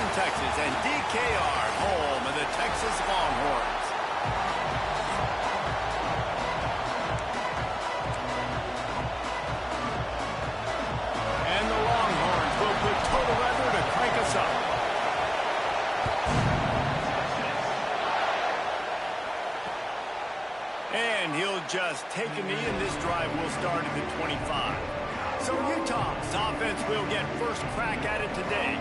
Houston, Texas, and DKR, home of the Texas Longhorns. And the Longhorns will put total weather to crank us up. And he'll just take a knee, and this drive will start at the 25. So Utah's offense will get first crack at it today.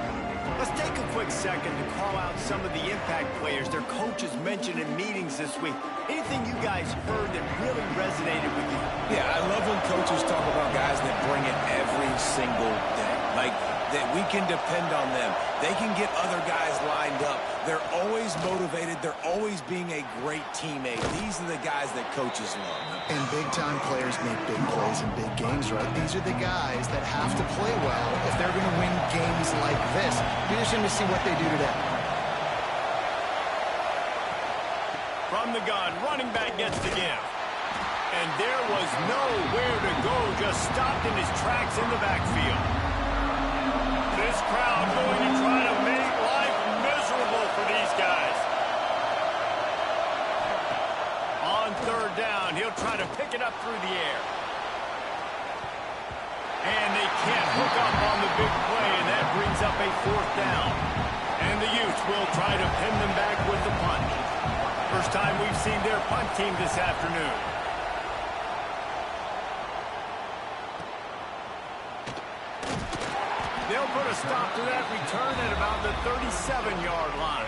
Let's take a quick second to call out some of the impact players their coaches mentioned in meetings this week. Anything you guys heard that really resonated with you? Yeah, I love when coaches talk about guys that bring it every single day. Like, that we can depend on them. They can get other guys lined up. They're always motivated. They're always being a great teammate. These are the guys that coaches love. And big-time players make big plays in big games, right? These are the guys that have to play well if they're going to win games like this. Be interesting to see what they do today. From the gun, running back gets the give. And there was nowhere to go, just stopped in his tracks in the backfield. This crowd going to try to make life miserable for these guys. On third down, he'll try to pick it up through the air. And they can't hook up on the big play, and that brings up a fourth down. And the Utes will try to pin them back with the punt. First time we've seen their punt team this afternoon. They'll put a stop to that return at about the 37-yard line.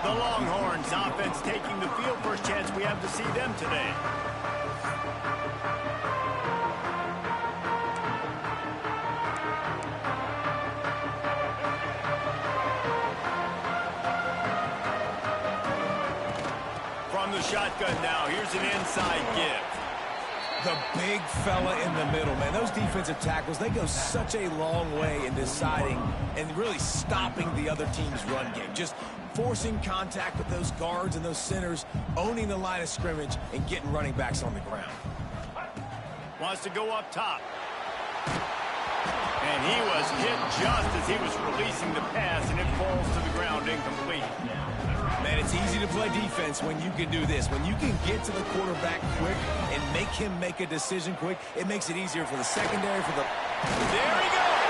The Longhorns offense taking the field. First chance we have to see them today. From the shotgun now, here's an inside give. The big fella in the middle, man. Those defensive tackles, they go such a long way in deciding and really stopping the other team's run game. Just forcing contact with those guards and those centers, owning the line of scrimmage, and getting running backs on the ground. Wants to go up top. And he was hit just as he was releasing the pass, and it falls to the ground incomplete. Man, it's easy to play defense when you can do this. When you can get to the quarterback quick and make him make a decision quick, it makes it easier for the secondary, for the... There he goes!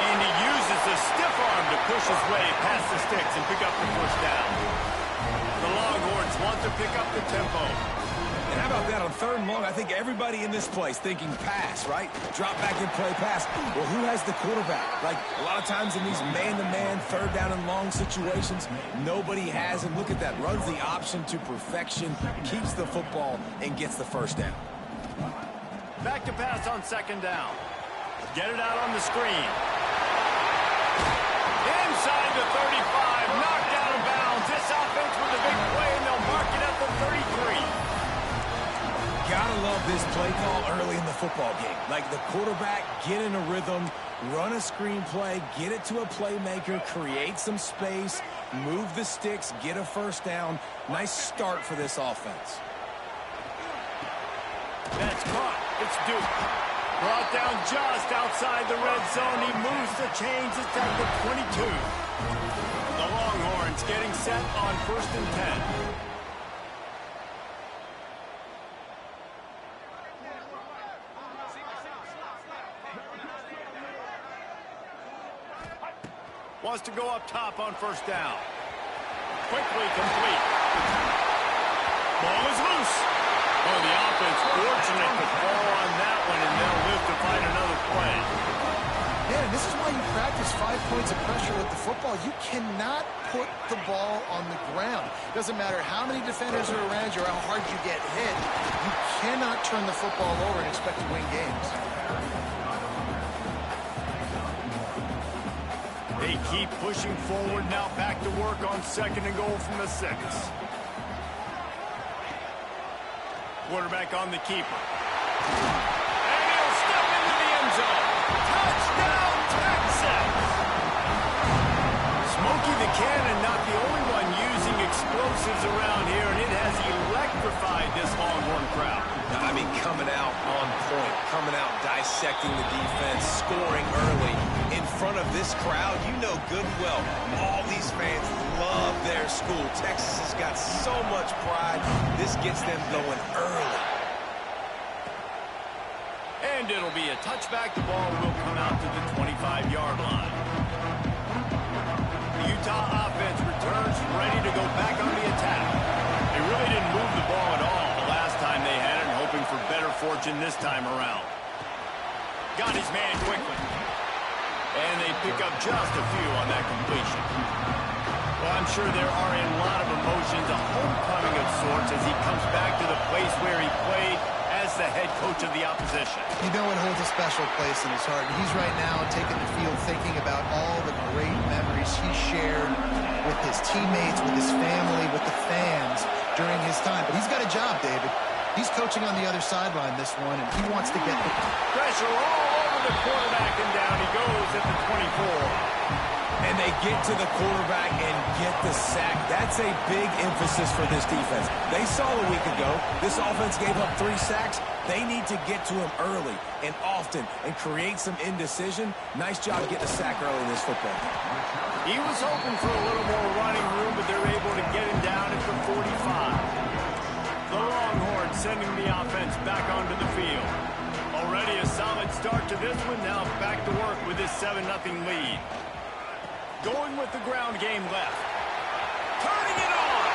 And he uses the stiff arm to push his way past the sticks and pick up the first down. The Longhorns want to pick up the tempo. And how about that on third and long? I think everybody in this place thinking pass, right? Drop back and play pass. Well, who has the quarterback? Like, a lot of times in these man-to-man, third down and long situations, nobody has. And look at that. Runs the option to perfection, keeps the football, and gets the first down. Back to pass on second down. Get it out on the screen. Inside the 35, knocked out of bounds. This offense with a big play, and they'll mark it at the 33. Gotta love this play call early in the football game. Like, the quarterback, get in a rhythm, run a screen play, get it to a playmaker, create some space, move the sticks, get a first down. Nice start for this offense. That's caught. It's Duke. Brought down just outside the red zone. He moves the chains. It's at the 22. The Longhorns getting set on 1st and 10. Wants to go up top on first down. Quickly complete. Ball is loose. Oh, the offense fortunate to fall on that one, and they'll live to find another play. Yeah, this is why you practice 5 points of pressure with the football. You cannot put the ball on the ground. Doesn't matter how many defenders are around you or how hard you get hit. You cannot turn the football over and expect to win games. They keep pushing forward now, back to work on second and goal from the 6. Quarterback on the keeper. And he'll step into the end zone. Touchdown, Texas! Smokey the Cannon, not the only one using explosives around here, and it has electrified this Longhorn crowd. I mean, coming out on point, coming out dissecting the defense, scoring early in front of this crowd. You know good and well, all these fans love their school. Texas has got so much pride. This gets them going early. And it'll be a touchback. The ball will come out to the 25-yard line. The Utah offense returns ready to go back on the attack. They really didn't move the ball at all the last time they had it, hoping for better fortune this time around. Got his man quickly. And they pick up just a few on that completion. Well, I'm sure there are a lot of emotions, a homecoming of sorts as he comes back to the place where he played as the head coach of the opposition. You know it holds a special place in his heart. And he's right now taking the field thinking about all the great memories he shared with his teammates, with his family, with the fans during his time. But he's got a job, David. He's coaching on the other sideline this one, and he wants to get the pressure all over the quarterback, and down he goes at the 24. And they get to the quarterback and get the sack. That's a big emphasis for this defense. They saw a week ago, this offense gave up 3 sacks. They need to get to him early and often and create some indecision. Nice job getting a sack early in this football game. He was hoping for a little more running room, but they're able to get him down at the 45. The Longhorns sending the offense back onto the field. Already a solid start to this one. Now back to work with this 7-0 lead. Going with the ground game left. Turning it on.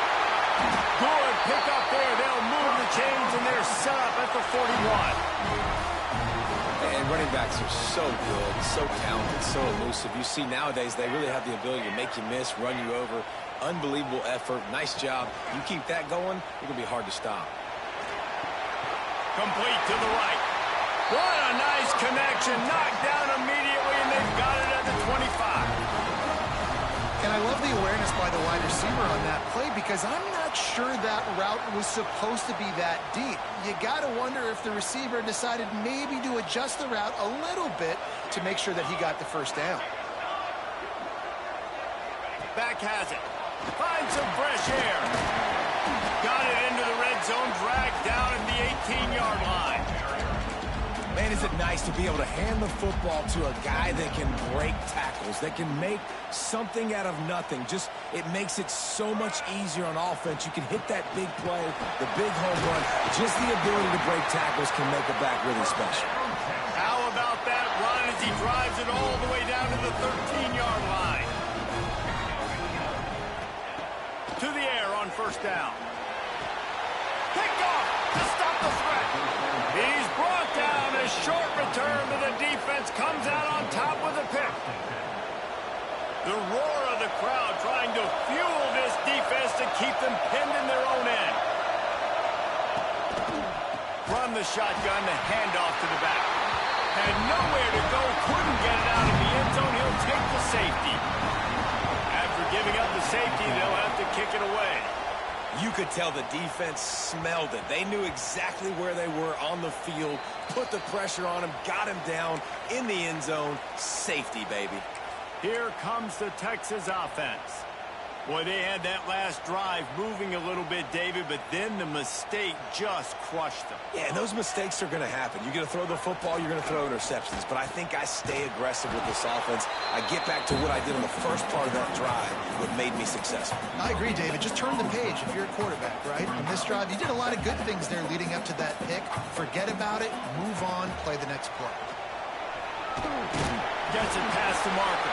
Good pick up there. They'll move the chains, and they're set up at the 41. And running backs are so good, so talented, so elusive. You see nowadays they really have the ability to make you miss, run you over. Unbelievable effort. Nice job. You keep that going, it's going to be hard to stop. Complete to the right. What a nice connection. Knocked down immediately, and they've got it at the 25. And I love the awareness by the wide receiver on that play because I'm not sure that route was supposed to be that deep. You got to wonder if the receiver decided maybe to adjust the route a little bit to make sure that he got the first down. Back has it. Finds some fresh air. Got it into the red zone, dragged down at the 18-yard line. Man, is it nice to be able to hand the football to a guy that can break tackles, that can make something out of nothing. Just, it makes it so much easier on offense. You can hit that big play, the big home run. Just the ability to break tackles can make a back really special. How about that run as he drives it all the way down to the 13-yard line? To the air on first down. Picked off to stop the threat. He's brought down. A short return to the defense comes out on top with a pick. The roar of the crowd trying to fuel this defense to keep them pinned in their own end. From the shotgun, the handoff to the back. Had nowhere to go, couldn't get it out of the end zone. He'll take the safety. After giving up the safety, they'll have to kick it away. You could tell the defense smelled it. They knew exactly where they were on the field, put the pressure on him, got him down in the end zone. Safety, baby. Here comes the Texas offense. Boy, they had that last drive moving a little bit, David, but then the mistake just crushed them. Yeah, and those mistakes are going to happen. You're going to throw the football, you're going to throw interceptions, but I think I stay aggressive with this offense. I get back to what I did on the first part of that drive, what made me successful. I agree, David. Just turn the page if you're a quarterback, right? On this drive, you did a lot of good things there leading up to that pick. Forget about it, move on, play the next play. Gets it past the marker.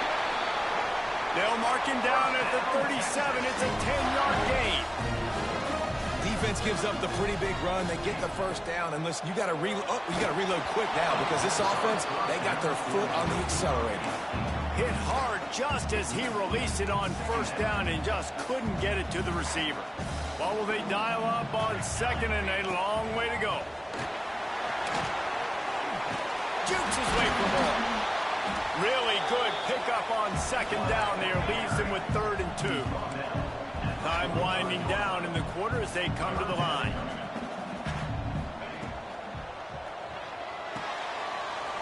They'll mark him down at the 37. It's a 10-yard gain. Defense gives up the pretty big run. They get the first down. And listen, you got to reload quick now because this offense, they got their foot on the accelerator. Hit hard just as he released it on first down and just couldn't get it to the receiver. Well, will they dial up on second and a long way to go? Jukes his way for more. Really good pickup on second down there. Leaves them with 3rd and 2. Time winding down in the quarter as they come to the line.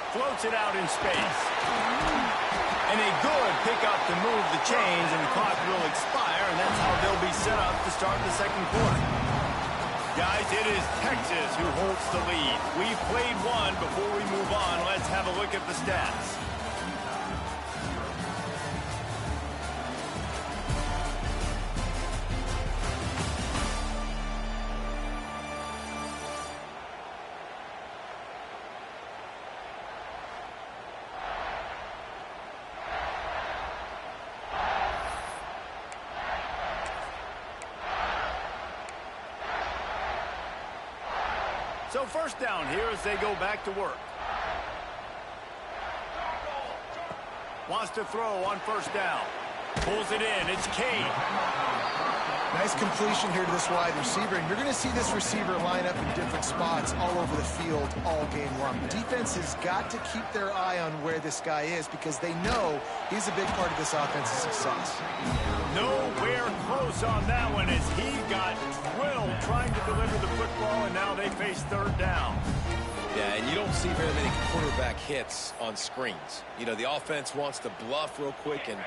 Floats it out in space. And a good pickup to move the chains, and the clock will expire, and that's how they'll be set up to start the second quarter. Guys, it is Texas who holds the lead. We've played one. Before we move on, let's have a look at the stats. So first down here as they go back to work. Wants to throw on first down. Pulls it in. It's Cade. Nice completion here to this wide receiver, and you're going to see this receiver line up in different spots all over the field all game long. The defense has got to keep their eye on where this guy is because they know he's a big part of this offense's success. Nowhere close on that one as he got drilled trying to deliver the football, and now they face third down. Yeah, and you don't see very many quarterback hits on screens. You know, the offense wants to bluff real quick and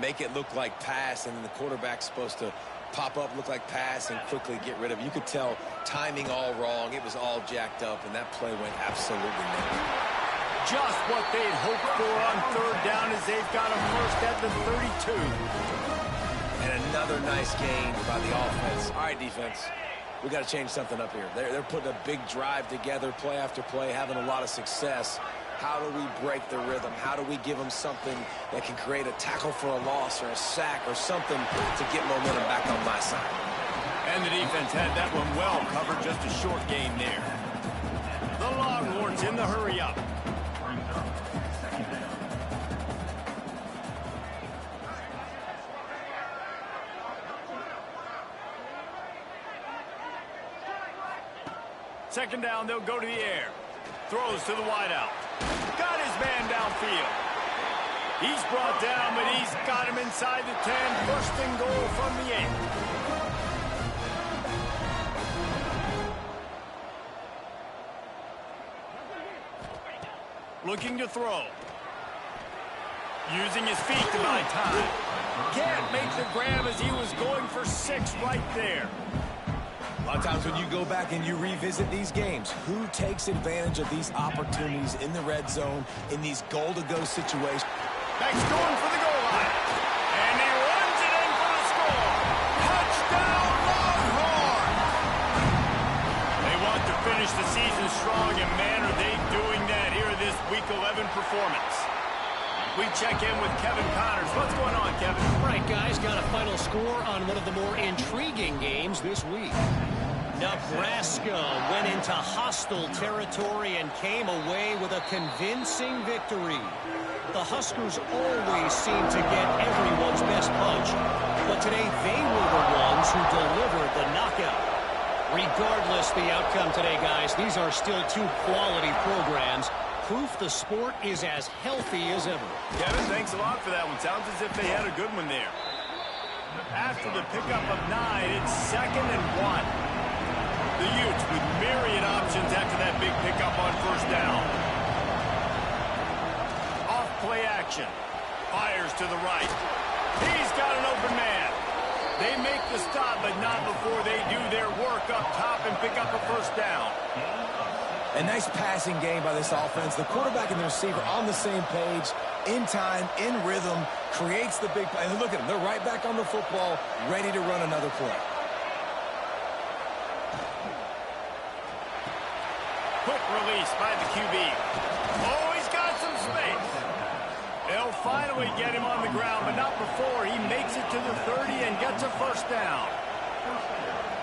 make it look like pass, and then the quarterback's supposed to pop up, look like pass, and quickly get rid of it. You could tell timing all wrong. It was all jacked up, and that play went absolutely nuts. Just what they'd hoped for on third down as they've got a first at the 32. And another nice gain by the offense. All right, defense, we got to change something up here. They're putting a big drive together, play after play, having a lot of success. How do we break the rhythm? How do we give them something that can create a tackle for a loss or a sack or something to get momentum back on my side? And the defense had that one well covered, just a short gain there. The Longhorns in the hurry up. Second down, they'll go to the air. Throws to the wideout. Got his man downfield. He's brought down, but he's got him inside the 10. First and goal from the 8. Looking to throw. Using his feet to buy time. Can't make the grab as he was going for 6 right there. A lot of times when you go back and you revisit these games, who takes advantage of these opportunities in the red zone, in these goal-to-go situations? Back's going for the goal line. And he runs it in for the score. Touchdown, Longhorn! They want to finish the season strong, and man, are they doing that here in this Week 11 performance. We check in with Kevin Connors. What's going on, Kevin? All right, guys, got a final score on one of the more intriguing games this week. Nebraska went into hostile territory and came away with a convincing victory. The Huskers always seem to get everyone's best punch, but today they were the ones who delivered the knockout. Regardless the outcome today, guys, these are still two quality programs. Proof the sport is as healthy as ever. Kevin, thanks a lot for that one. Sounds as if they had a good one there. After the pickup of 9, it's 2nd and 1. The Utes with myriad options after that big pickup on first down. Off play action. Fires to the right. He's got an open man. They make the stop, but not before they do their work up top and pick up a first down. A nice passing game by this offense. The quarterback and the receiver on the same page, in time, in rhythm, creates the big play. And look at them. They're right back on the football, ready to run another play. Quick release by the QB. Oh, he's got some space. They'll finally get him on the ground, but not before he makes it to the 30 and gets a first down.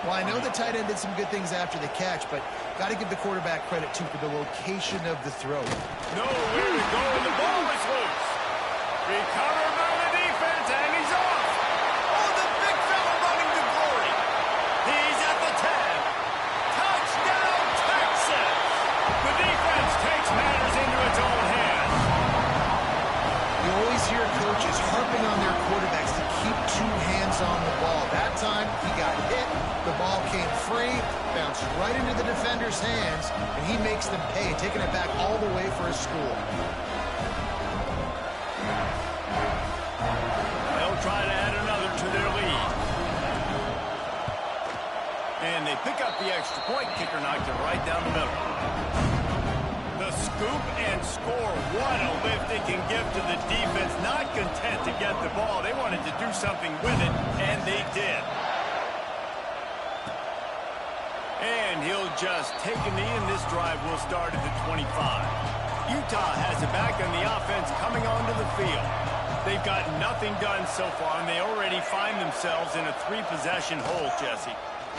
Well, I know the tight end did some good things after the catch, but got to give the quarterback credit, too, for the location of the throw. Nowhere to go, and the ball is loose. Recovered by the defense, and he's off. Oh, the big fella running to glory. He's at the 10. Touchdown, Texas. The defense takes matters into its own hands. You always hear coaches harping on their quarterbacks to keep 2 hands on the ball. That time, he got hit. The ball came free, bounced right into the defender's hands, and he makes them pay, taking it back all the way for a score. They'll try to add another to their lead. And they pick up the extra point. Kicker knocked it right down the middle. The scoop and score. What a lift it can give to the defense. Not content to get the ball. They wanted to do something with it, and they did. And he'll just take a knee, and this drive will start at the 25. Utah has it back, and the offense coming onto the field. They've got nothing done so far, and they already find themselves in a 3-possession hole, Jesse.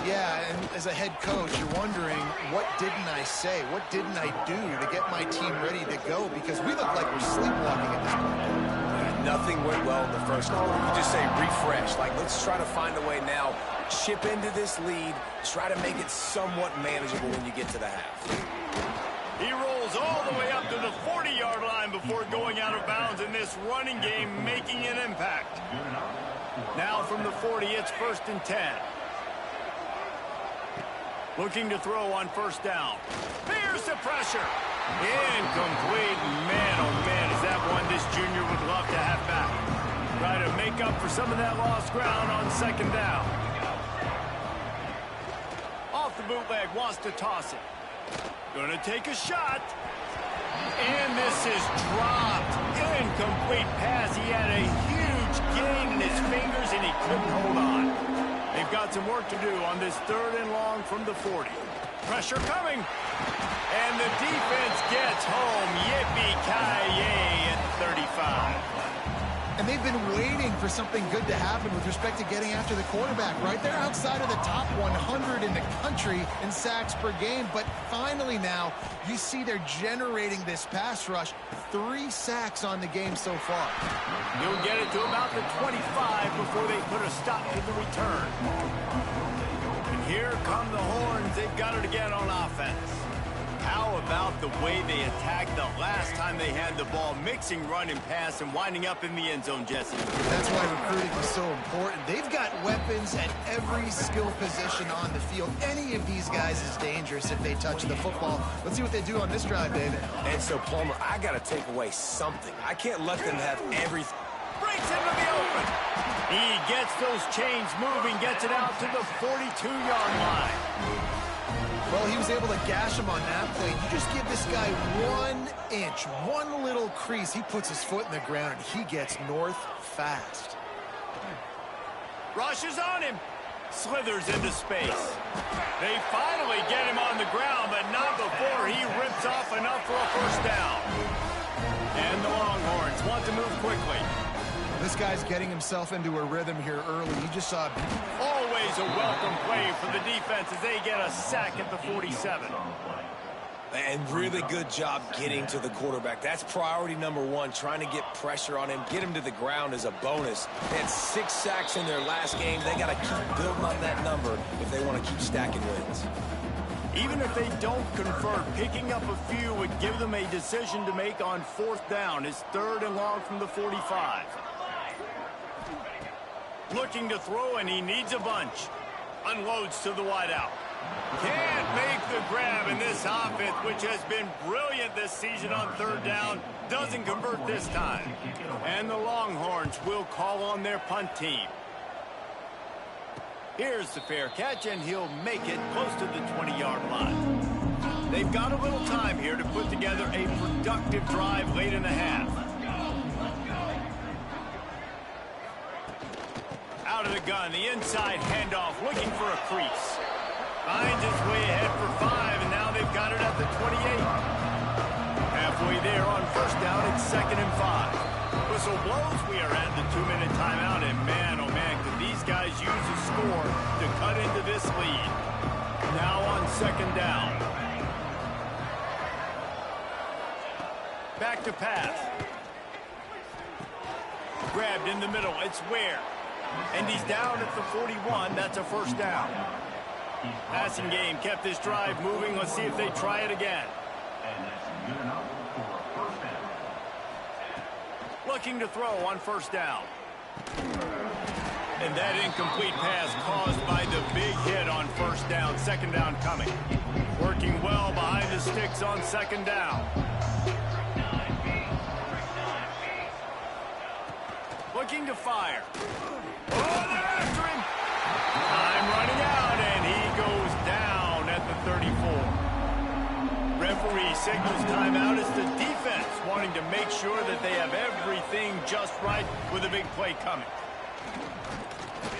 Yeah, and as a head coach, you're wondering, what didn't I say? What didn't I do to get my team ready to go? Because we look like we're sleepwalking at this point. Yeah, nothing went well in the first quarter. You just say refresh. Like, let's try to find a way now. Chip into this lead. Try to make it somewhat manageable when you get to the half. He rolls all the way up to the 40-yard line before going out of bounds in this running game, making an impact. Now from the 40, it's 1st and 10. Looking to throw on 1st down. Here's the pressure. Incomplete. Man, oh man, is that one this junior would love to have back. Try to make up for some of that lost ground on 2nd down. Off the bootleg, wants to toss it. Gonna take a shot. And this is dropped. Incomplete pass. He had a huge gain in his fingers, and he couldn't hold on. They've got some work to do on this 3rd and long from the 40. Pressure coming. And the defense gets home. Yippee-ki-yay at 35. And they've been waiting for something good to happen with respect to getting after the quarterback, right? They're outside of the top 100 in the country in sacks per game. But finally now, you see they're generating this pass rush. 3 sacks on the game so far. You'll get it to about the 25 before they put a stop to the return. And here come the horns. They've got it again on offense. How about the way they attacked the last time they had the ball, mixing run and pass and winding up in the end zone, Jesse? That's why recruiting is so important. They've got weapons at every skill position on the field. Any of these guys is dangerous if they touch the football. Let's see what they do on this drive, David. And so, Plummer, I got to take away something. I can't let them have everything. Breaks into the open. He gets those chains moving, gets it out to the 42-yard line. Well, he was able to gash him on that play. You just give this guy 1 inch, one little crease. He puts his foot in the ground, and he gets north fast. Rushes on him. Slithers into space. They finally get him on the ground, but not before he rips off enough for a 1st down. And the Longhorns want to move quickly. This guy's getting himself into a rhythm here early. You just saw always a welcome play for the defense as they get a sack at the 47. And really good job getting to the quarterback. That's priority number 1, trying to get pressure on him. Get him to the ground is a bonus. They had 6 sacks in their last game. They got to keep building on that number if they want to keep stacking wins. Even if they don't convert, picking up a few would give them a decision to make on 4th down. It's 3rd and long from the 45. Looking to throw, and he needs a bunch. Unloads to the wideout. Can't make the grab in this offense, which has been brilliant this season on 3rd down. Doesn't convert this time. And the Longhorns will call on their punt team. Here's the fair catch, and he'll make it close to the 20-yard line. They've got a little time here to put together a productive drive late in the half. Out of the gun, the inside handoff, looking for a crease. Finds his way ahead for 5, and now they've got it at the 28. Halfway there on 1st down, it's 2nd and 5. Whistle blows, we are at the 2-minute timeout, and man, oh man, could these guys use a score to cut into this lead. Now on 2nd down. Back to pass. Grabbed in the middle, it's Ware. And he's down at the 41. That's a 1st down. Passing game kept this drive moving. Let's see if they try it again. Looking to throw on 1st down. And that incomplete pass caused by the big hit on 1st down. 2nd down coming. Working well behind the sticks on 2nd down. Looking to fire. Oh, they're after him. Time running out, and he goes down. make sure that they have everything just right with a big play coming.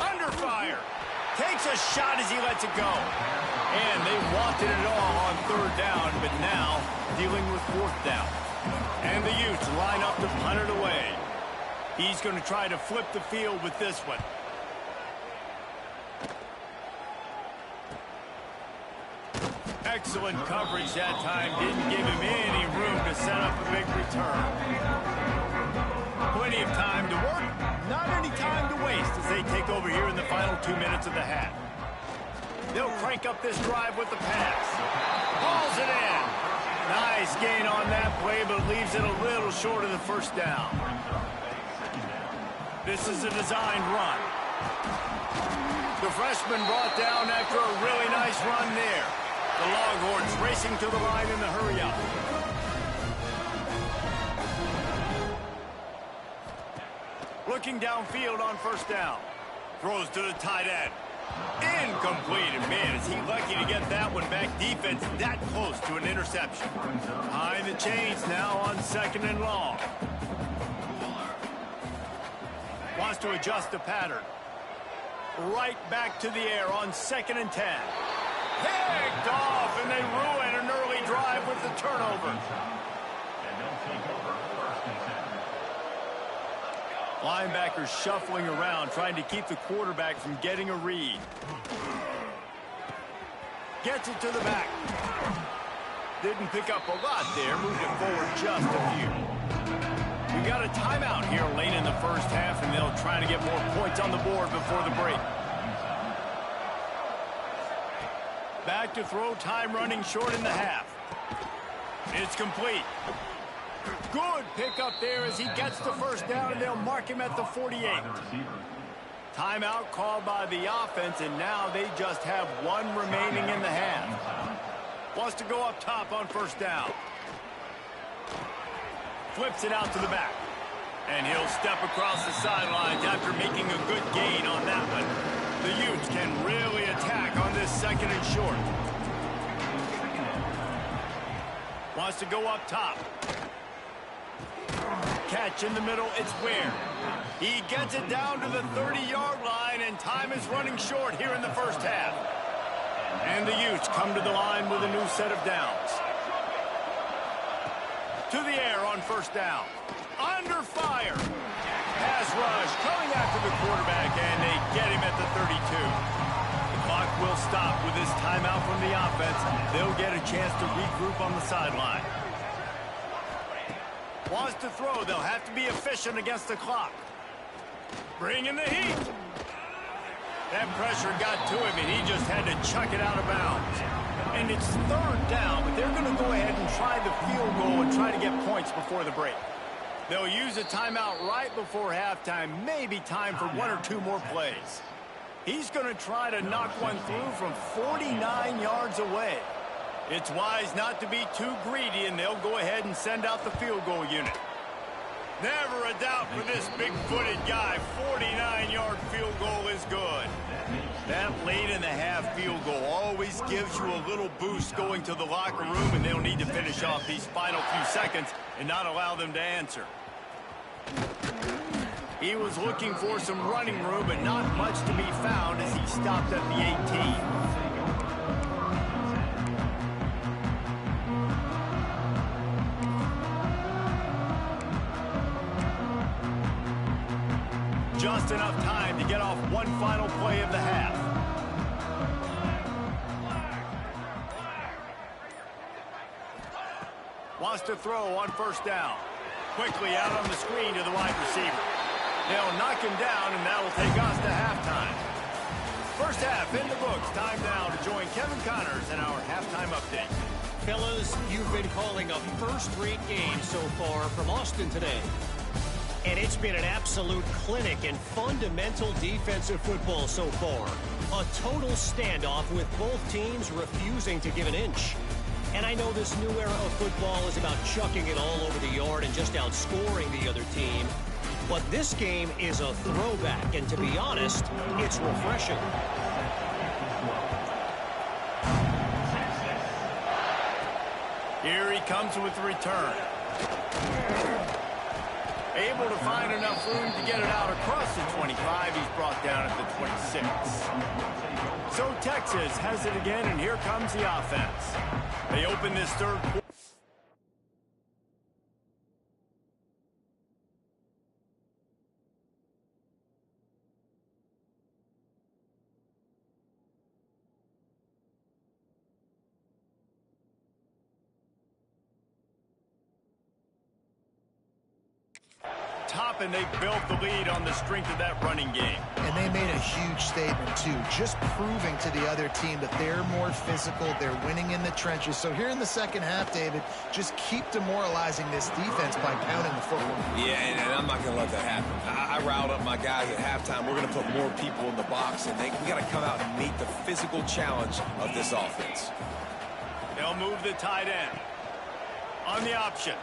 Under fire. Takes a shot as he lets it go. And they wanted it all on third down, but now dealing with fourth down. And the Utes line up to punt it away. He's going to try to flip the field with this one. Excellent coverage that time. Didn't give him any room to set up a big return. Plenty of time to work. Not any time to waste as they take over here in the final 2 minutes of the half. They'll crank up this drive with the pass. Hauls it in. Nice gain on that play, but leaves it a little short of the first down. This is a designed run. The freshman brought down after a really nice run there. The Longhorns racing to the line in the hurry-up. Looking downfield on first down. Throws to the tight end. Incomplete. And man, is he lucky to get that one back. Defense that close to an interception. Behind the chains now on 2nd and long. Wants to adjust the pattern. Right back to the air on 2nd and 10. Picked off, and they ruin an early drive with the turnover. Linebackers shuffling around, trying to keep the quarterback from getting a read. Gets it to the back. Didn't pick up a lot there, moved it forward just a few. We got a timeout here late in the first half, and they'll try to get more points on the board before the break. Back to throw, time running short in the half. It's complete. Good pickup there as he gets the first down, and they'll mark him at the 48. Timeout called by the offense, and now they just have one remaining in the half. Wants to go up top on first down. Flips it out to the back. And he'll step across the sidelines after making a good gain on that one. The Utes can really attack on this 2nd and short. Wants to go up top. Catch in the middle, it's Ware. He gets it down to the 30-yard line, and time is running short here in the first half. And the Utes come to the line with a new set of downs. To the air on first down. Under fire. Pass rush coming after the quarterback, and they get him at the 32. The clock will stop with this timeout from the offense. They'll get a chance to regroup on the sideline. Wants to throw. They'll have to be efficient against the clock. Bring in the heat. That pressure got to him, and he just had to chuck it out of bounds. And it's third down, but they're going to go ahead and try the field goal and try to get points before the break. They'll use a timeout right before halftime, maybe time for 1 or 2 more plays. He's going to try to knock one through from 49 yards away. It's wise not to be too greedy, and they'll go ahead and send out the field goal unit. Never a doubt for this big-footed guy. 49-yard field goal is good. That late in the half field goal always gives you a little boost going to the locker room, and they'll need to finish off these final few seconds and not allow them to answer. He was looking for some running room, but not much to be found as he stopped at the 18. Just enough time to get off one final play of the half. Wants to throw on first down. Quickly out on the screen to the wide receiver. They'll knock him down, and that'll take us to halftime. First half in the books. Time now to join Kevin Connors in our halftime update. Fellas, you've been calling a first-rate game so far from Austin today. And it's been an absolute clinic in fundamental defensive football so far. A total standoff with both teams refusing to give an inch. And I know this new era of football is about chucking it all over the yard and just outscoring the other team. But this game is a throwback, and to be honest, it's refreshing. Here he comes with the return. Able to find enough room to get it out across the 25. He's brought down at the 26. So Texas has it again, and here comes the offense. They open this third quarter. And they built the lead on the strength of that running game. And they made a huge statement, too, just proving to the other team that they're more physical, they're winning in the trenches. So here in the second half, David, just keep demoralizing this defense by pounding the football. Yeah, and I'm not going to let that happen. I riled up my guys at halftime. We're going to put more people in the box, and we got to come out and meet the physical challenge of this offense. They'll move the tight end on the option.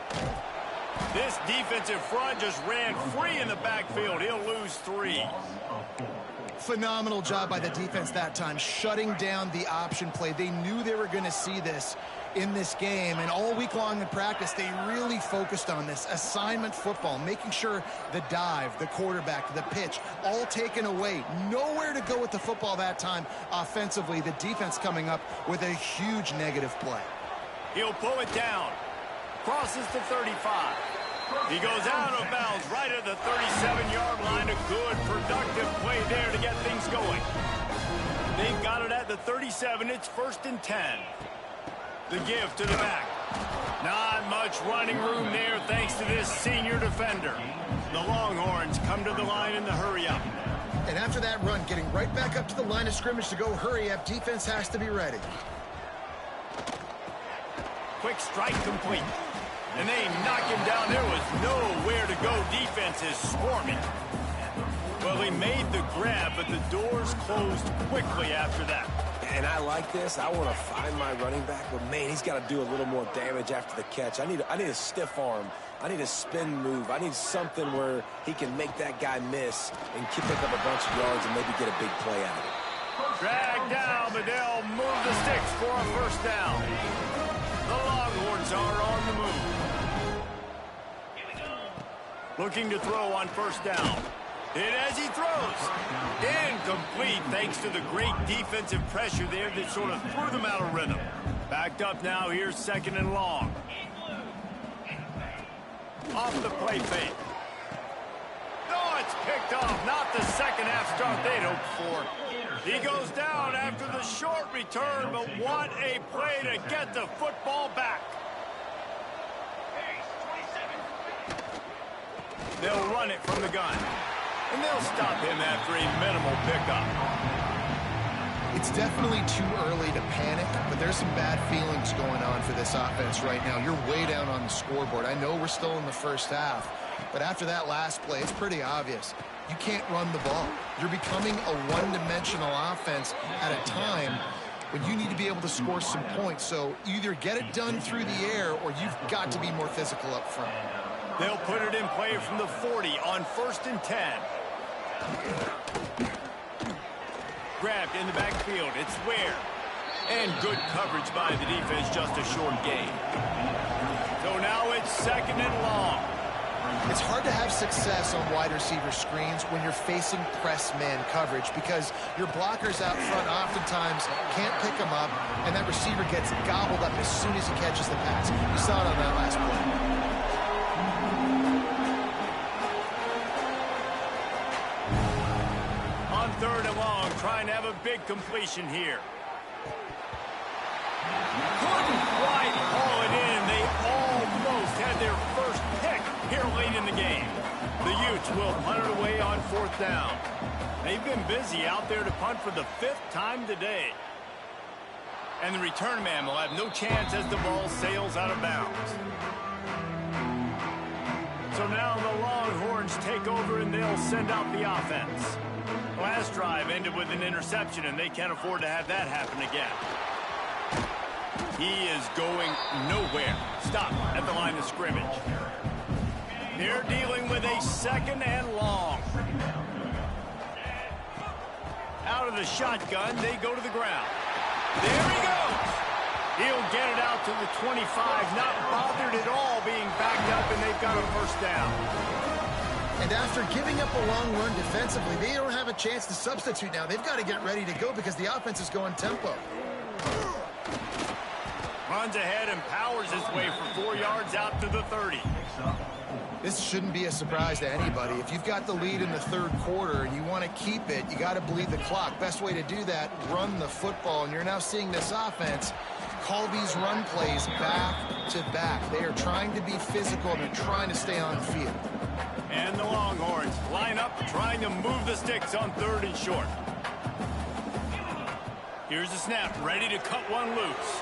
This defensive front just ran free in the backfield. He'll lose 3. Phenomenal job by the defense that time, shutting down the option play. They knew they were going to see this in this game, and all week long in practice, they really focused on this assignment football, making sure the dive, the quarterback, the pitch, all taken away. Nowhere to go with the football that time offensively. The defense coming up with a huge negative play. He'll pull it down. Crosses the 35. He goes out of bounds right at the 37-yard line. A good, productive play there to get things going. They've got it at the 37. It's 1st and 10. The give to the back. Not much running room there thanks to this senior defender. The Longhorns come to the line in the hurry-up. And after that run, getting right back up to the line of scrimmage to go hurry-up, defense has to be ready. Quick strike complete. And they knock him down. There was nowhere to go. Defense is swarming. Well, he made the grab, but the doors closed quickly after that. And I like this. I want to find my running back, but, man, he's got to do a little more damage after the catch. I need a stiff arm. I need a spin move. I need something where he can make that guy miss and pick up a bunch of yards and maybe get a big play out of it. Drag down, but they'll move the sticks for a 1st down. The Longhorns are on the move. Looking to throw on 1st down. Hit as he throws. Incomplete thanks to the great defensive pressure there that sort of threw them out of rhythm. Backed up now. Here's 2nd and long. Off the play fake. No, it's picked off. Not the second half start they'd hoped for. He goes down after the short return, but what a play to get the football back. They'll run it from the gun. And they'll stop him after a minimal pickup. It's definitely too early to panic, but there's some bad feelings going on for this offense right now. You're way down on the scoreboard. I know we're still in the first half, but after that last play, it's pretty obvious. You can't run the ball. You're becoming a one-dimensional offense at a time when you need to be able to score some points. So either get it done through the air or you've got to be more physical up front. They'll put it in play from the 40 on 1st and 10. Grabbed in the backfield. It's Ware. And good coverage by the defense, just a short gain. So now it's 2nd and long. It's hard to have success on wide receiver screens when you're facing press man coverage because your blockers out front oftentimes can't pick them up, and that receiver gets gobbled up as soon as he catches the pass. You saw it on that last play. On 3rd and long, trying to have a big completion here. Couldn't quite haul it in. They almost had their first pick here late in the game. The Utes will punt it away on 4th down. They've been busy out there to punt for the 5th time today. And the return man will have no chance as the ball sails out of bounds. So now the Longhorns take over and they'll send out the offense. Last drive ended with an interception, and they can't afford to have that happen again. He is going nowhere. Stop at the line of scrimmage. They're dealing with a 2nd and long. Out of the shotgun, they go to the ground. There he goes. He'll get it out to the 25, not bothered at all being backed up, and they've got a first down. And after giving up a long run defensively, they don't have a chance to substitute now. They've got to get ready to go because the offense is going tempo. Runs ahead and powers his way for 4 yards out to the 30. This shouldn't be a surprise to anybody. If you've got the lead in the third quarter and you want to keep it, you got to bleed the clock. Best way to do that, run the football. And you're now seeing this offense call these run plays back to back. They are trying to be physical and they're trying to stay on the field. And the Longhorns line up trying to move the sticks on 3rd and short. Here's the snap, ready to cut one loose.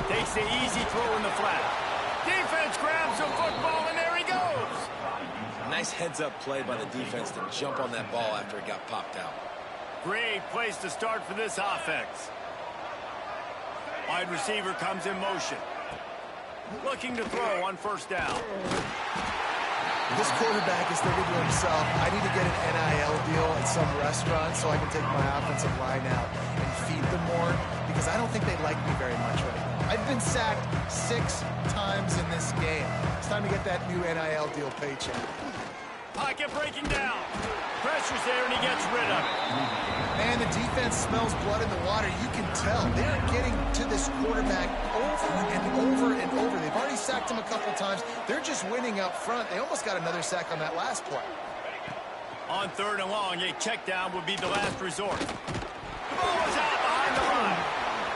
Takes the easy throw in the flat. Defense grabs the football, and there he goes. Nice heads-up play by the defense to jump on that ball after it got popped out. Great place to start for this offense. Wide receiver comes in motion. Looking to throw on 1st down. This quarterback is thinking to himself, I need to get an NIL deal at some restaurant so I can take my offensive line out and feed them more because I don't think they like me very much right now. I've been sacked 6 times in this game. It's time to get that new NIL deal paycheck. Pocket breaking down. Pressure's there and he gets rid of it. Man, the defense smells blood in the water. You can tell. They're getting to this quarterback over and over and over. They've already sacked him a couple times. They're just winning up front. They almost got another sack on that last play. On 3rd and long, a check down would be the last resort. The ball was out behind the line.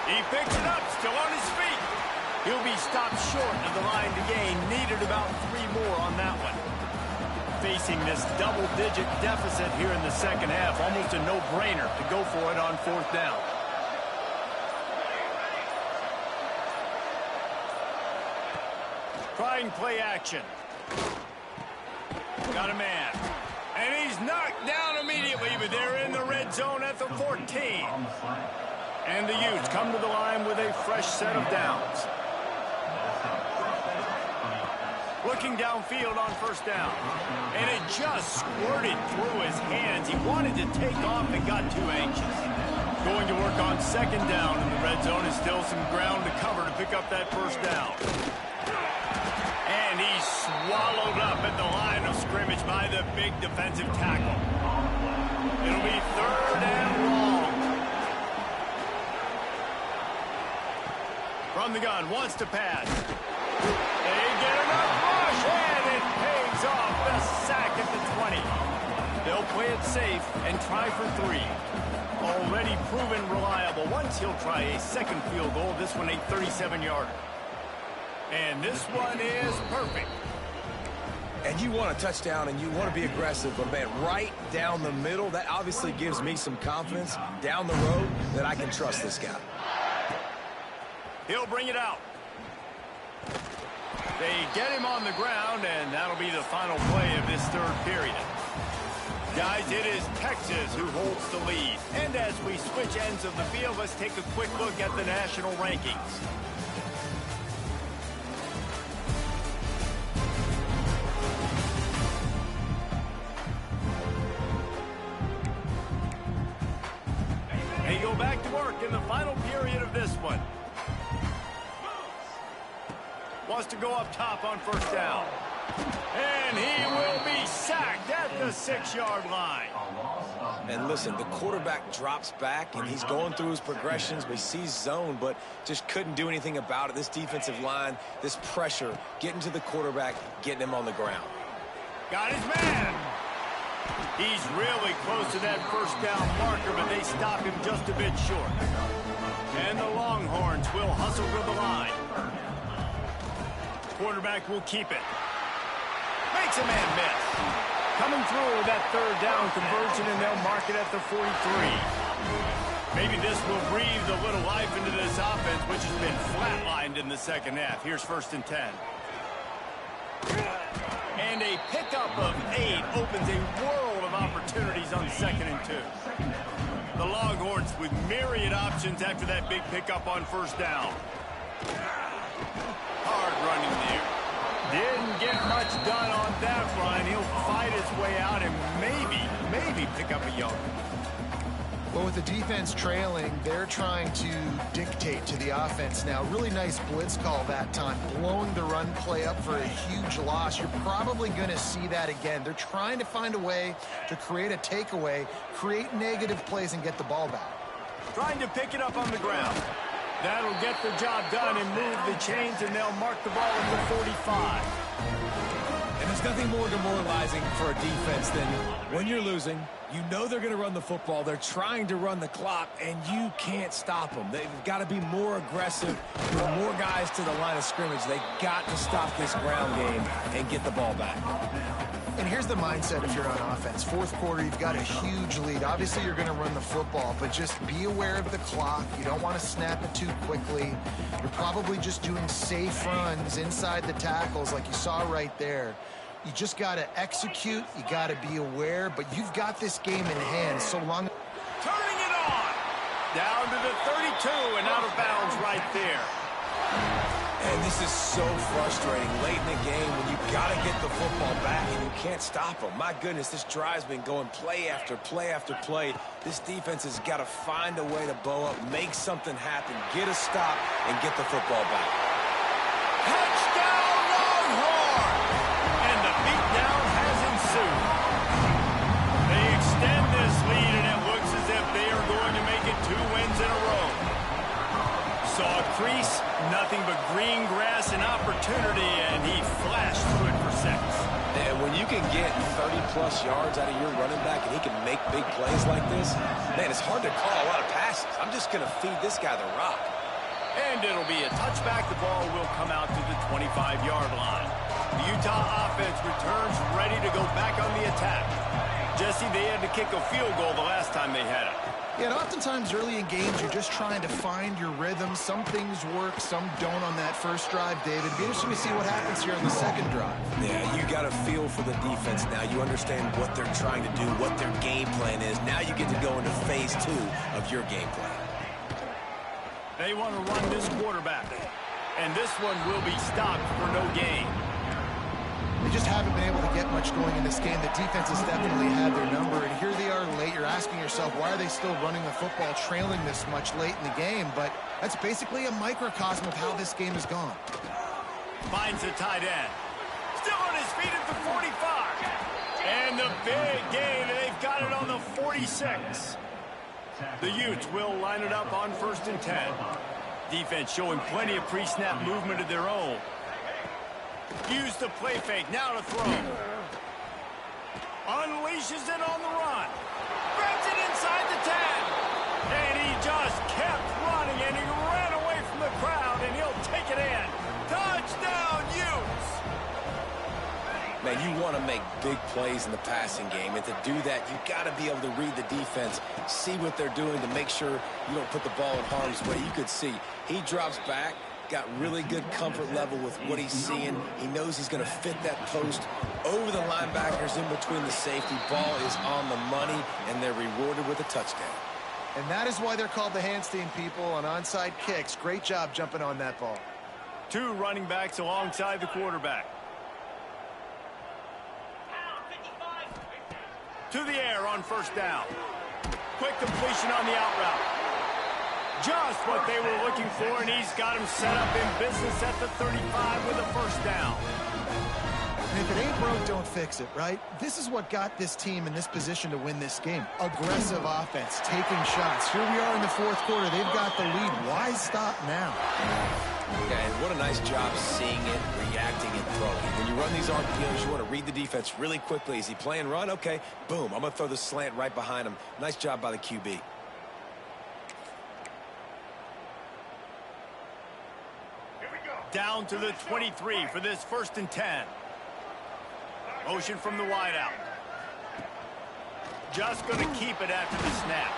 He picks it up, still on his feet. He'll be stopped short of the line to gain. Needed about 3 more on that one. Facing this double-digit deficit here in the second half. Almost a no-brainer to go for it on 4th down. Trying play action. Got a man. And he's knocked down immediately, but they're in the red zone at the 14. And the Utes come to the line with a fresh set of downs. Looking downfield on 1st down. And it just squirted through his hands. He wanted to take off and got too anxious. Going to work on 2nd down in the red zone. And still some ground to cover to pick up that 1st down. And he's swallowed up at the line of scrimmage by the big defensive tackle. It'll be 3rd and long. From the gun, wants to pass. They get enough rush, and it pays off the sack at the 20. They'll play it safe and try for 3. Already proven reliable. Once he'll try a 2nd field goal, this one a 37-yarder. And this one is perfect. And you want a touchdown and you want to be aggressive, but man, right down the middle, that obviously gives me some confidence down the road that I can trust this guy. He'll bring it out. They get him on the ground, and that'll be the final play of this 3rd period. Guys, it is Texas who holds the lead. And as we switch ends of the field, let's take a quick look at the national rankings. They go back to work in the final period of this one. Wants to go up top on 1st down. And he will be sacked at the 6-yard line. And listen, the quarterback drops back, and he's going through his progressions. We see zone, but just couldn't do anything about it. This defensive line, this pressure, getting to the quarterback, getting him on the ground. Got his man. He's really close to that 1st down marker, but they stop him just a bit short. And the Longhorns will hustle to the line. Quarterback will keep it. Makes a man miss. Coming through with that 3rd down conversion, and they'll mark it at the 43. Maybe this will breathe a little life into this offense, which has been flatlined in the second half. Here's 1st and 10. And a pickup of 8 opens a world of opportunities on 2nd and 2. The Longhorns with myriad options after that big pickup on 1st down. Hard running there. Didn't get much done on that run. He'll fight his way out and maybe pick up a yard. Well, with the defense trailing, they're trying to dictate to the offense now. Really nice blitz call that time, blowing the run play up for a huge loss. You're probably going to see that again. They're trying to find a way to create a takeaway, create negative plays, and get the ball back. Trying to pick it up on the ground. That'll get the job done and move the chains, and they'll mark the ball at the 45. And there's nothing more demoralizing for a defense than when you're losing, you know they're going to run the football, they're trying to run the clock, and you can't stop them. They've got to be more aggressive, with more guys to the line of scrimmage. They've got to stop this ground game and get the ball back. And here's the mindset if you're on offense. Fourth quarter, you've got a huge lead. Obviously, you're going to run the football, but just be aware of the clock. You don't want to snap it too quickly. You're probably just doing safe runs inside the tackles like you saw right there. You just got to execute. You got to be aware, but you've got this game in hand so long. Turning it on. Down to the 32 and out of bounds right there. And this is so frustrating late in the game when you got to get the football back and you can't stop them. My goodness, this drive's been going play after play after play. This defense has got to find a way to bow up, make something happen, get a stop, and get the football back. Touchdown, Longhorn! And the beatdown has ensued. They extend this lead, and it looks as if they are going to make it 2 wins in a row. Saw a crease, nothing but green grass and opportunity, and he flashed through it for 6. And when you can get 30-plus yards out of your running back and he can make big plays like this, man, it's hard to call a lot of passes. I'm just going to feed this guy the rock. And it'll be a touchback. The ball will come out to the 25-yard line. The Utah offense returns ready to go back on the attack. Jesse, they had to kick a field goal the last time they had it. Yeah, and oftentimes early in games, you're just trying to find your rhythm. Some things work, some don't on that first drive, David. It'd be interesting to see what happens here on the second drive. Yeah, you got a feel for the defense now. You understand what they're trying to do, what their game plan is. Now you get to go into phase 2 of your game plan. They want to run this quarterback, and this one will be stopped for no gain. They just haven't been able to get much going in this game. The defense has definitely had their number, and here they are late. You're asking yourself, why are they still running the football, trailing this much late in the game? But that's basically a microcosm of how this game has gone. Finds the tight end. Still on his feet at the 45. And the big gain, they've got it on the 46. The Utes will line it up on 1st and 10. Defense showing plenty of pre-snap movement of their own. Use the play fake, now to throw. Unleashes it on the run. Grabs it inside the 10. And he just kept running, and he ran away from the crowd, and he'll take it in. Touchdown, Utes! Man, you want to make big plays in the passing game, and to do that, you got to be able to read the defense, see what they're doing to make sure you don't put the ball in harm's way. You could see he drops back, got really good comfort level with what he's seeing. He knows he's going to fit that post over the linebackers in between the safety. Ball is on the money, and they're rewarded with a touchdown. And that is why they're called the Handstein people on onside kicks. Great job jumping on that ball. 2 running backs alongside the quarterback. To the air on 1st down. Quick completion on the out route. Just what they were looking for, and he's got him set up in business at the 35 with a 1st down. And if it ain't broke, don't fix it, right? This is what got this team in this position to win this game. Aggressive offense, taking shots. Here we are in the 4th quarter. They've got the lead. Why stop now? Yeah, and what a nice job seeing it, reacting, and throwing. When you run these RPOs, you want to read the defense really quickly. Is he playing run? Okay, boom. I'm going to throw the slant right behind him. Nice job by the QB. Down to the 23 for this 1st and 10. Motion from the wideout. Just going to keep it after the snap.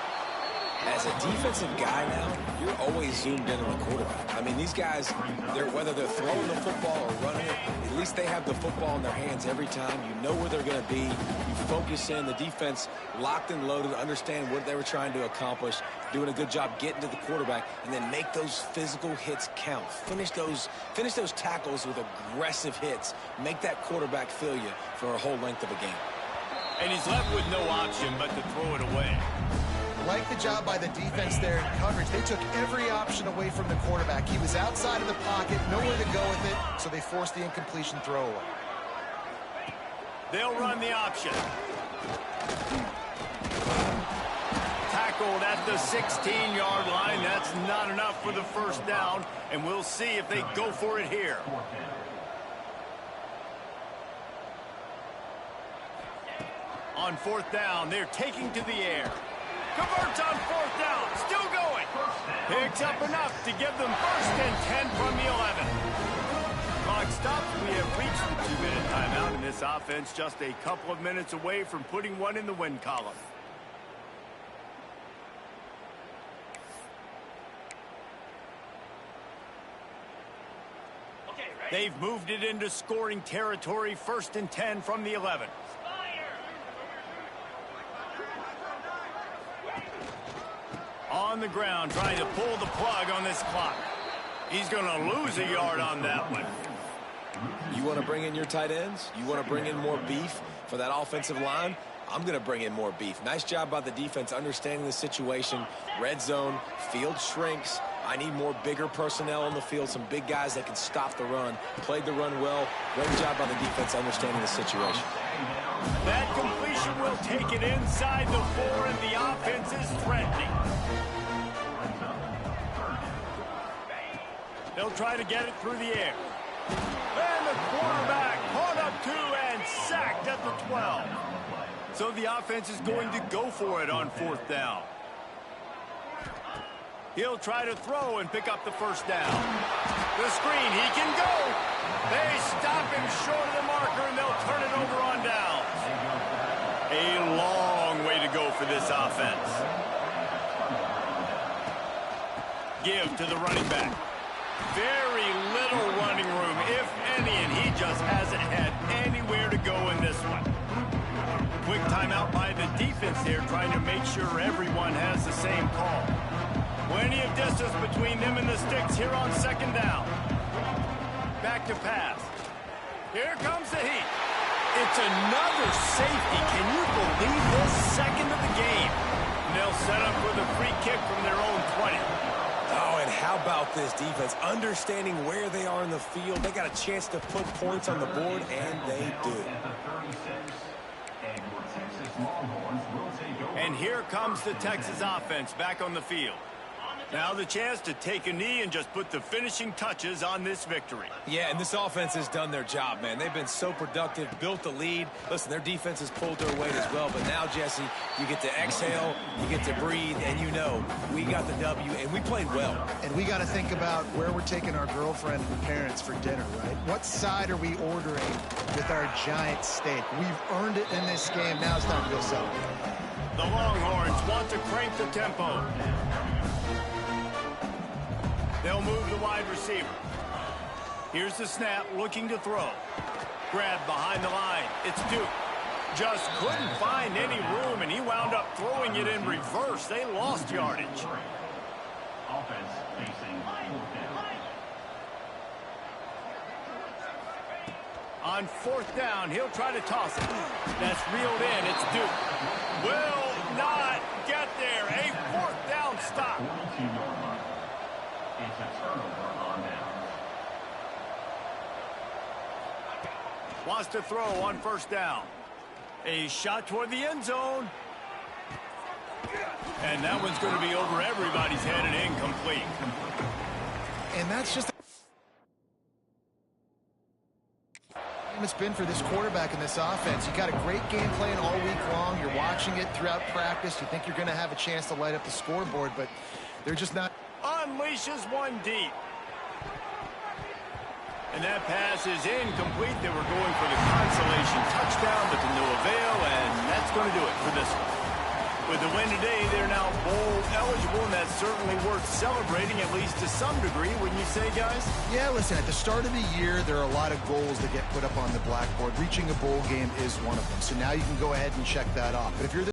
As a defensive guy now, you're always zoomed in on the quarterback. I mean, these guys, whether they're throwing the football or running it, at least they have the football in their hands every time. You know where they're going to be. You focus in. The defense locked and loaded, understand what they were trying to accomplish, doing a good job getting to the quarterback, and then make those physical hits count. Finish those tackles with aggressive hits. Make that quarterback feel you for a whole length of a game. And he's left with no option but to throw it away. Like the job by the defense there in coverage. They took every option away from the quarterback. He was outside of the pocket, nowhere to go with it, so they forced the incompletion throwaway. They'll run the option. Tackled at the 16-yard line. That's not enough for the first down, and we'll see if they go for it here. On fourth down, they're taking to the air. Converts on fourth down, still going. Picks up enough to give them first and 10 from the 11. Clock stops. We have reached the 2-minute timeout, and this offense just a couple of minutes away from putting one in the win column. They've moved it into scoring territory, first and 10 from the 11. On the ground, trying to pull the plug on this clock. He's going to lose a yard on that one. You want to bring in your tight ends? You want to bring in more beef for that offensive line? I'm going to bring in more beef. Nice job by the defense understanding the situation. Red zone, field shrinks. I need more bigger personnel on the field, some big guys that can stop the run. Played the run well. Great job by the defense understanding the situation. That completion will take it inside the 4, and the offense is threatening. They'll try to get it through the air. And the quarterback caught up 2 and sacked at the 12. So the offense is going to go for it on fourth down. He'll try to throw and pick up the first down. The screen, he can go. They stop him short of the marker, and they'll turn it over on downs. A long way to go for this offense. Give to the running back. Very little running room, if any, and he just hasn't had anywhere to go in this one. Quick timeout by the defense here, trying to make sure everyone has the same call. Plenty of distance between them and the sticks here on second down. Back to pass. Here comes the heat. It's another safety. Can you believe this? Second of the game. And they'll set up with a free kick from their own 20. Oh, and how about this defense? Understanding where they are in the field. They got a chance to put points on the board, and they do. And here comes the Texas offense back on the field. Now the chance to take a knee and just put the finishing touches on this victory. Yeah, and this offense has done their job, man. They've been so productive, built the lead. Listen, their defense has pulled their weight as well. But now, Jesse, you get to exhale, you get to breathe, and you know we got the W, and we played well. And we got to think about where we're taking our girlfriend and parents for dinner, right? What side are we ordering with our giant steak? We've earned it in this game. Now it's time to go celebrate. The Longhorns want to crank the tempo. They'll move the wide receiver. Here's the snap, looking to throw. Grab behind the line. It's Duke. Just couldn't find any room, and he wound up throwing it in reverse. They lost yardage. Offense facing fourth down. On fourth down, he'll try to toss it. That's reeled in. It's Duke. Will not get there. A fourth down stop. It's a turnover on downs. Wants to throw on first down. A shot toward the end zone. And that one's going to be over everybody's head and incomplete. And that's just it's been for this quarterback in this offense. You got a great game plan all week long. You're watching it throughout practice. You think you're going to have a chance to light up the scoreboard, but they're just not. Unleashes one deep. And that pass is incomplete. They were going for the consolation touchdown, but to no avail, and that's going to do it for this one. With the win today, they're now bowl eligible, and that's certainly worth celebrating, at least to some degree, wouldn't you say, guys? Yeah, listen, at the start of the year, there are a lot of goals that get put up on the blackboard. Reaching a bowl game is one of them. So now you can go ahead and check that off. But if you're